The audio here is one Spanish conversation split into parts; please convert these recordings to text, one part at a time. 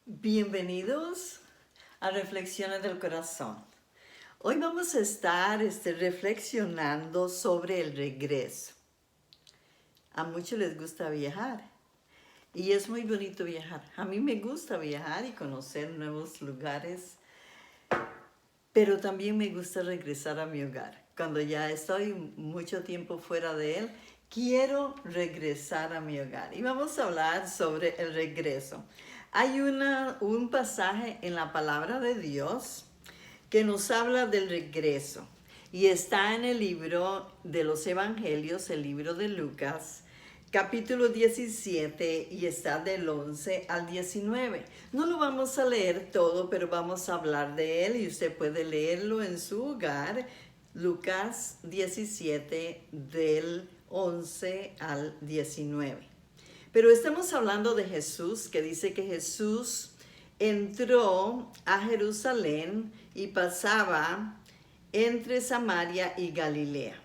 Bienvenidos a Reflexiones del Corazón. Hoy vamos a estar reflexionando sobre el regreso. A muchos les gusta viajar y es muy bonito viajar. A mí me gusta viajar y conocer nuevos lugares, pero también me gusta regresar a mi hogar. Cuando ya estoy mucho tiempo fuera de él, quiero regresar a mi hogar. Y vamos a hablar sobre el regreso. Hay un pasaje en la palabra de Dios que nos habla del regreso. Y está en el libro de los Evangelios, el libro de Lucas, capítulo 17, y está del 11 al 19. No lo vamos a leer todo, pero vamos a hablar de él y usted puede leerlo en su hogar. Lucas 17, del 11 al 19. Pero estamos hablando de Jesús, que dice que Jesús entró a Jerusalén y pasaba entre Samaria y Galilea.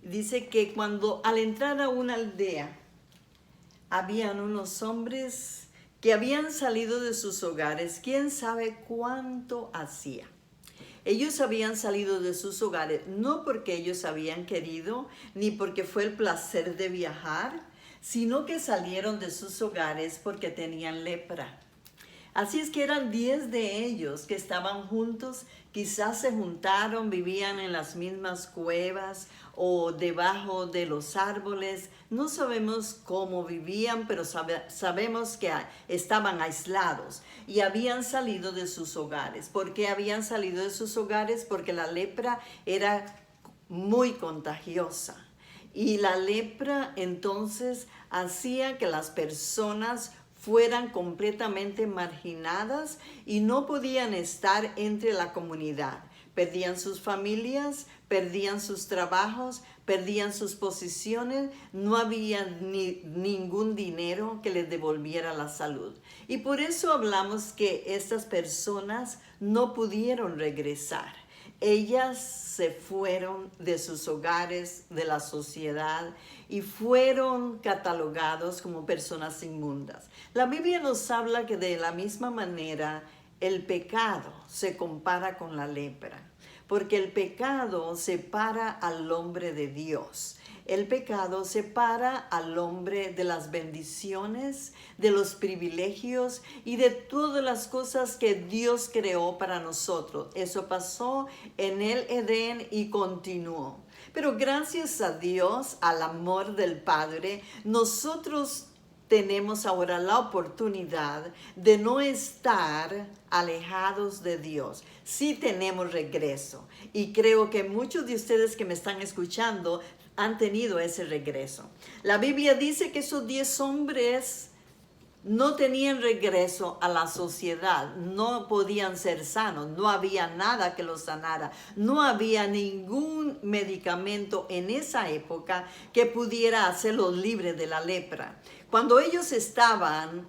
Dice que al entrar a una aldea, habían unos hombres que habían salido de sus hogares, quién sabe cuánto hacía. Ellos habían salido de sus hogares no porque ellos habían querido, ni porque fue el placer de viajar, sino que salieron de sus hogares porque tenían lepra. Así es que eran 10 de ellos que estaban juntos, quizás se juntaron, vivían en las mismas cuevas o debajo de los árboles. No sabemos cómo vivían, pero sabemos que estaban aislados y habían salido de sus hogares. ¿Por qué habían salido de sus hogares? Porque la lepra era muy contagiosa. Y la lepra entonces hacía que las personas fueran completamente marginadas y no podían estar entre la comunidad. Perdían sus familias, perdían sus trabajos, perdían sus posiciones, no había ningún dinero que les devolviera la salud. Y por eso hablamos que estas personas no pudieron regresar. Ellas se fueron de sus hogares, de la sociedad, y fueron catalogados como personas inmundas. La Biblia nos habla que de la misma manera el pecado se compara con la lepra, porque el pecado separa al hombre de Dios. El pecado separa al hombre de las bendiciones, de los privilegios y de todas las cosas que Dios creó para nosotros. Eso pasó en el Edén y continuó. Pero gracias a Dios, al amor del Padre, nosotros tenemos ahora la oportunidad de no estar alejados de Dios. Sí tenemos regreso. Y creo que muchos de ustedes que me están escuchando han tenido ese regreso. La Biblia dice que esos 10 hombres no tenían regreso a la sociedad, no podían ser sanos, no había nada que los sanara, no había ningún medicamento en esa época que pudiera hacerlos libres de la lepra. Cuando ellos estaban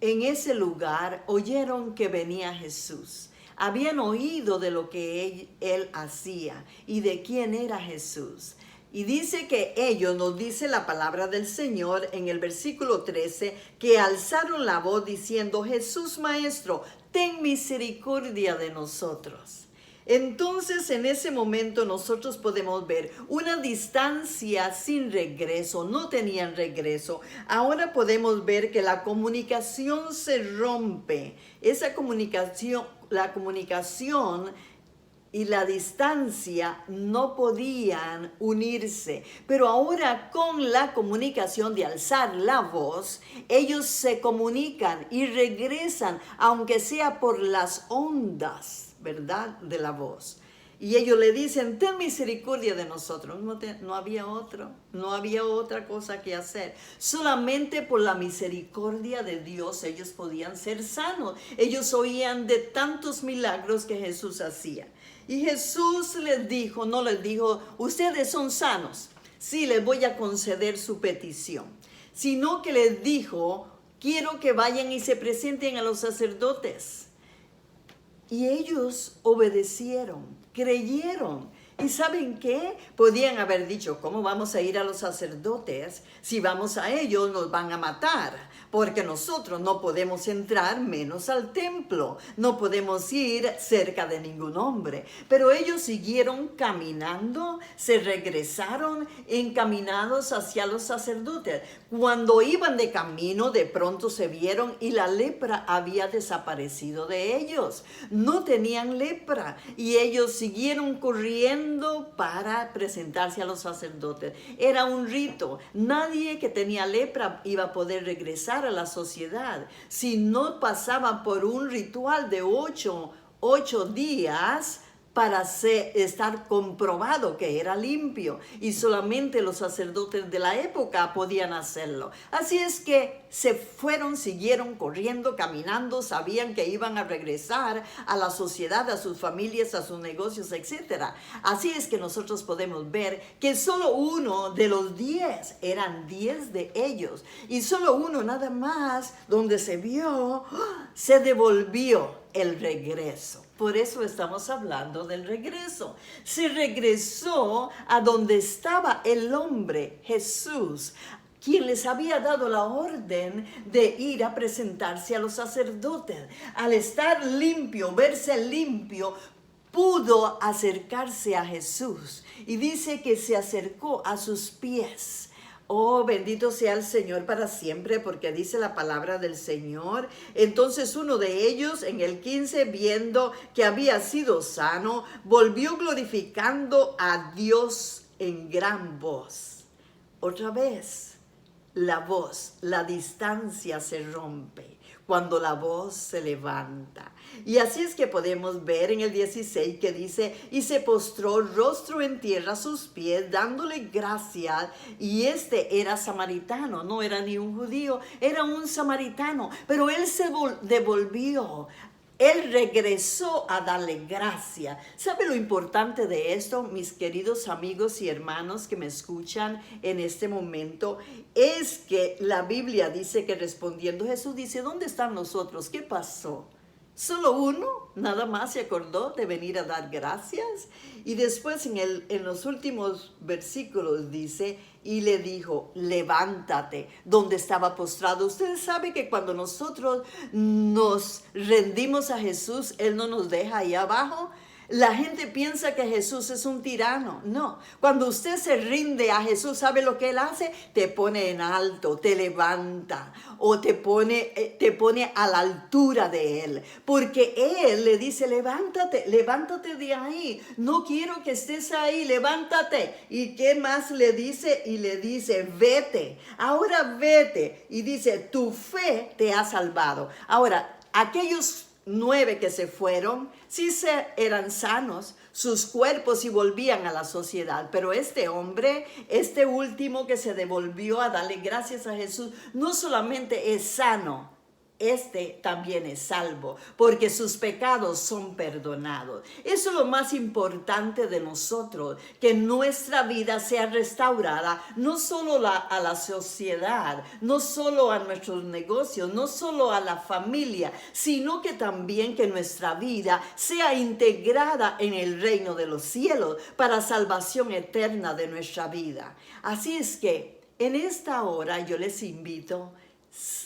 en ese lugar, oyeron que venía Jesús. Habían oído de lo que él hacía y de quién era Jesús. Y dice que ellos, nos dice la palabra del Señor en el versículo 13, que alzaron la voz diciendo: Jesús Maestro, ten misericordia de nosotros. Entonces en ese momento nosotros podemos ver una distancia sin regreso, no tenían regreso. Ahora podemos ver que la comunicación se rompe. Esa comunicación, la comunicación y la distancia no podían unirse. Pero ahora con la comunicación de alzar la voz, ellos se comunican y regresan, aunque sea por las ondas, ¿verdad?, de la voz. Y ellos le dicen: ten misericordia de nosotros. No había otra cosa que hacer. Solamente por la misericordia de Dios ellos podían ser sanos. Ellos oían de tantos milagros que Jesús hacía. Y Jesús les dijo, no les dijo: ustedes son sanos, sí, les voy a conceder su petición. Sino que les dijo: quiero que vayan y se presenten a los sacerdotes. Y ellos obedecieron, creyeron ¿Y saben qué? Podían haber dicho, ¿cómo vamos a ir a los sacerdotes? Si vamos a ellos nos van a matar, porque nosotros no podemos entrar menos al templo, no podemos ir cerca de ningún hombre. Pero ellos siguieron caminando, se regresaron encaminados hacia los sacerdotes. Cuando iban de camino, de pronto se vieron y la lepra había desaparecido de ellos. No tenían lepra y ellos siguieron corriendo para presentarse a los sacerdotes. Era un rito. Nadie que tenía lepra iba a poder regresar a la sociedad si no pasaba por un ritual de 8 días para estar comprobado que era limpio, y solamente los sacerdotes de la época podían hacerlo. Así es que siguieron corriendo, caminando, sabían que iban a regresar a la sociedad, a sus familias, a sus negocios, etc. Así es que nosotros podemos ver que solo uno de los 10, eran 10 de ellos, y solo uno nada más, donde se vio, se devolvió el regreso. Por eso estamos hablando del regreso. Se regresó a donde estaba el hombre, Jesús, quien les había dado la orden de ir a presentarse a los sacerdotes. Al estar limpio, verse limpio, pudo acercarse a Jesús. Y dice que se acercó a sus pies. Oh, bendito sea el Señor para siempre, porque dice la palabra del Señor. Entonces uno de ellos, en el 15, viendo que había sido sano, volvió glorificando a Dios en gran voz. Otra vez, la voz, la distancia se rompe cuando la voz se levanta. Y así es que podemos ver en el 16 que dice, y se postró rostro en tierra a sus pies, dándole gracias. Y este era samaritano, no era ni un judío, era un samaritano. Pero él se devolvió. Él regresó a darle gracia. ¿Sabe lo importante de esto, mis queridos amigos y hermanos que me escuchan en este momento? Es que la Biblia dice que respondiendo Jesús dice, ¿dónde están los otros? ¿Qué pasó? Solo uno nada más se acordó de venir a dar gracias. Y después en los últimos versículos dice, y le dijo, levántate, donde estaba postrado. Ustedes saben que cuando nosotros nos rendimos a Jesús, Él no nos deja ahí abajo. La gente piensa que Jesús es un tirano. No, cuando usted se rinde a Jesús, ¿sabe lo que Él hace? Te pone en alto, te levanta o te pone a la altura de Él. Porque Él le dice, levántate, levántate de ahí. No quiero que estés ahí, levántate. ¿Y qué más le dice? Y le dice, vete, ahora vete. Y dice, tu fe te ha salvado. Ahora, aquellos 9 que se fueron, sí eran sanos, sus cuerpos y volvían a la sociedad. Pero este hombre, este último que se devolvió a darle gracias a Jesús, no solamente es sano, este también es salvo, porque sus pecados son perdonados. Eso es lo más importante de nosotros, que nuestra vida sea restaurada, no solo a la sociedad, no solo a nuestros negocios, no solo a la familia, sino que también que nuestra vida sea integrada en el reino de los cielos para salvación eterna de nuestra vida. Así es que en esta hora yo les invito a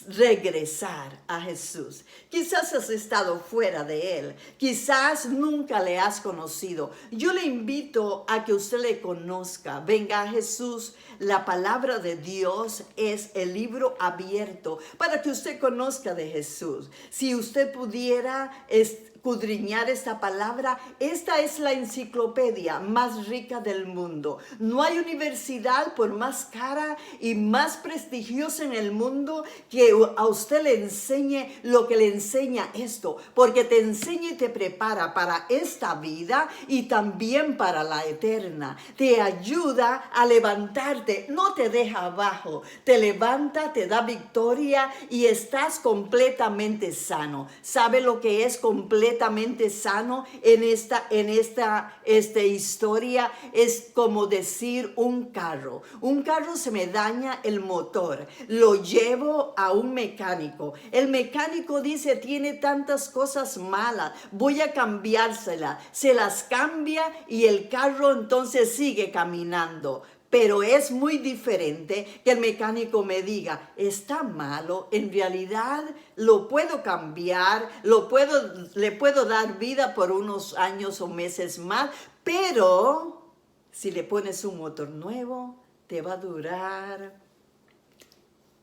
regresar a Jesús. Quizás has estado fuera de Él, quizás nunca le has conocido. Yo le invito a que usted le conozca. Venga a Jesús. La palabra de Dios es el libro abierto para que usted conozca de Jesús. Si usted pudiera escudriñar esta palabra, esta es la enciclopedia más rica del mundo. No hay universidad por más cara y más prestigiosa en el mundo que a usted le enseñe lo que le enseña esto, porque te enseña y te prepara para esta vida y también para la eterna. Te ayuda a levantarte, no te deja abajo, te levanta, te da victoria y estás completamente sano. ¿Sabe lo que es completamente completamente sano en esta historia. Es como decir un carro. Un carro se me daña el motor, lo llevo a un mecánico. El mecánico dice, tiene tantas cosas malas, voy a cambiársela. Se las cambia y el carro entonces sigue caminando. Pero es muy diferente que el mecánico me diga, está malo, en realidad lo puedo cambiar, le puedo dar vida por unos años o meses más, pero si le pones un motor nuevo, te va a durar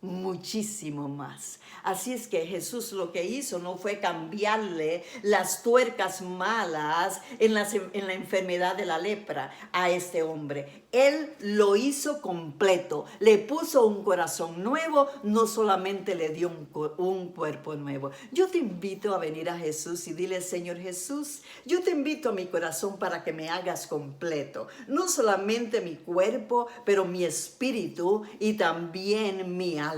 muchísimo más. Así es que Jesús lo que hizo no fue cambiarle las tuercas malas en la enfermedad de la lepra a este hombre. Él lo hizo completo, le puso un corazón nuevo, no solamente le dio un cuerpo nuevo. Yo te invito a venir a Jesús y dile, Señor Jesús, yo te invito a mi corazón para que me hagas completo, no solamente mi cuerpo, pero mi espíritu y también mi alma.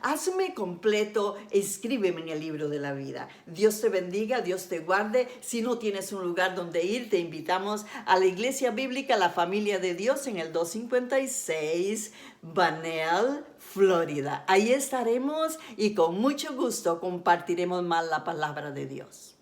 Hazme completo, escríbeme en el libro de la vida. Dios te bendiga, Dios te guarde. Si no tienes un lugar donde ir, te invitamos a la Iglesia Bíblica La Familia de Dios en el 256 Bunnell, Florida. Ahí estaremos y con mucho gusto compartiremos más la palabra de Dios.